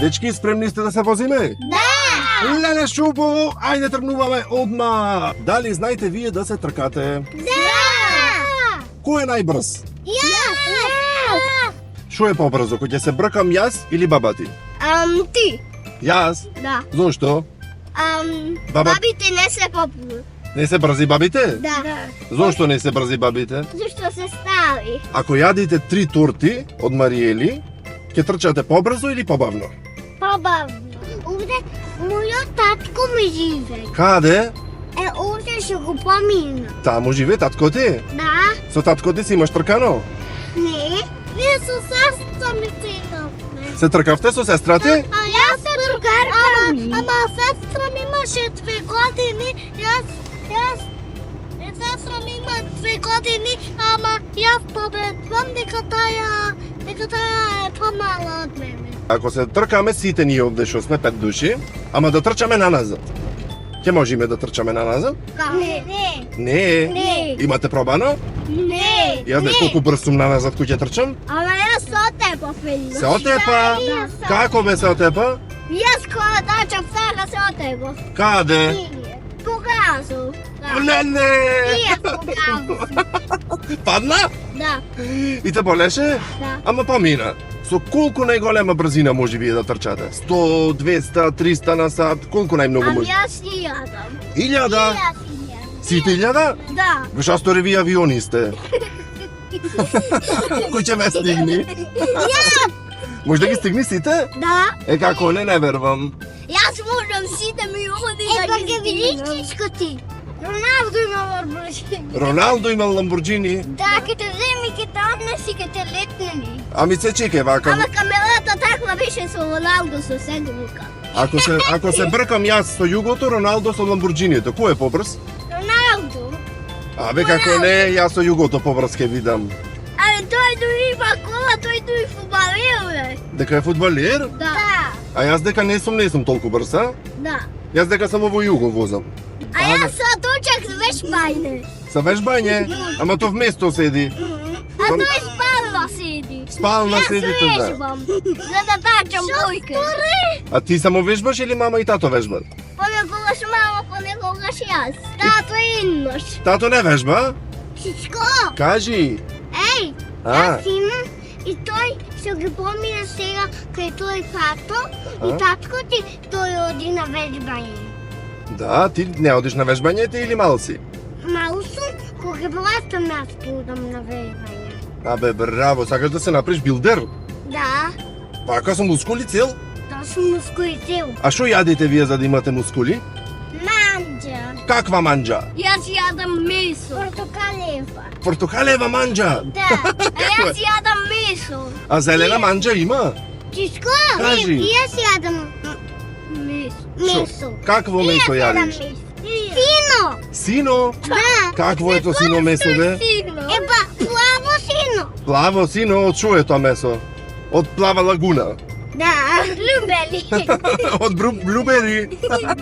Дечки, спремни сте да се возиме? Да! Леле шубо, ајде тргнуваме одма. Дали знаете вие да се тркате? Да! Кој е најбрз? Јас! Шо е побрзо, кој ќе се бркам јас или баба ти? Ти. Јас? Да. Зошто? Баба- Бабите не се популни. Не се брзи бабите? Да. Зошто не се брзи бабите? Зашто се стави? Ако јадите 3 торти од Мариели, ќе трчате побрзо или побавно? Побавно. Овде мојот татко ми живе. Каде? Овде ќе го помина. Таму живе татко ти? Да? Со татко ти си имаш тркано? Не. Ние со сестра ми тргавме. Се тркавте со сестра ти? А јас се тркаркам. Ама сестра ми имаше 2 години. Сестра ми има 2 години, ама јас победувам дека таа е помала од мене. Ако се тркаме сите ние овде што сме 5 души, ама да трчаме наназад. Ќе можеме да трчаме наназад? Не. Не. Не. Имате пробано? Не. Јас знаеш колку брз сум наназад кој ќе трчам? Ама јас се отепав еднаш. Се отепа? Да. Како бе се отепа? Јас кога трчам сега се отепав. Каде? Погазо. Да. Леле! Јас погазо. Падна? Да. И те болеше? Да. Ама помина. Со колку најголема брзина може вие да трчате? 100, 200, 300 на сат? Колку најмногу Ам може? јас и јадам. 1000? Јас. Сите 1000? Да. Ша стори ви авиони сте? Кој ќе ме стигни? Јас. Може да ги стигни сите? Да. Е како не верувам. Јас можам сите ми оди да ги видиш ти. Роналдо има Ламборджини. Роналдо имал Ламборджини. Да, ке те вземи, ке те однеси, ке те летнени. Ами се чекай вака. Ама камелата таква беше со Роналдо со седмика. Ако се бркам јас со југото, Роналдо со Ламборджинието, кој е побрз? Роналдо. Абе како не, јас со југото побрз ќе видам. Але тој дури има кола, тој дури фудбалер, бе. Дека е фудбалер? Да. А јас дека не сум толку брз, а? Да. Јас дека само во југо возам. А јас со точак вешбајне. Са вежбање, ама то вместо седи. А тој спалва седи. Спална седи Јас тука. вежбам, за да тачам бојке. А ти само вежбаш или мама и тато вежбат? Понекогаш мама, понекогаш јас. Тато еднош. Тато не вежба? Всичко. Кажи. Еј, А. јас имам и тој што ги помина сега кај тој тато и А? татко ти тој оди на вежбање. Да, ти не одиш на вежбањето или мал си? Малу сум, кога пластам јас одам на вежбање. Абе, браво, сакаш да се направиш билдер? Да, Вака со мускули цел? тоа сум мускули цел. А што јадите вие за да имате мускули? Манџа. Каква манџа? Јас јадам месо. Портокалева. Портокалева манџа. Да, а јас јадам месо. А зелена манџа има? Чиско? Кажи. И јас јадам месо. Какво месо јадиш? Сино. Сино? Да. Какво е то сино месо, бе? Епа, плаво сино. Плаво сино, од што е тоа месо? Од плава лагуна. Да, любели. Од блубери. Да.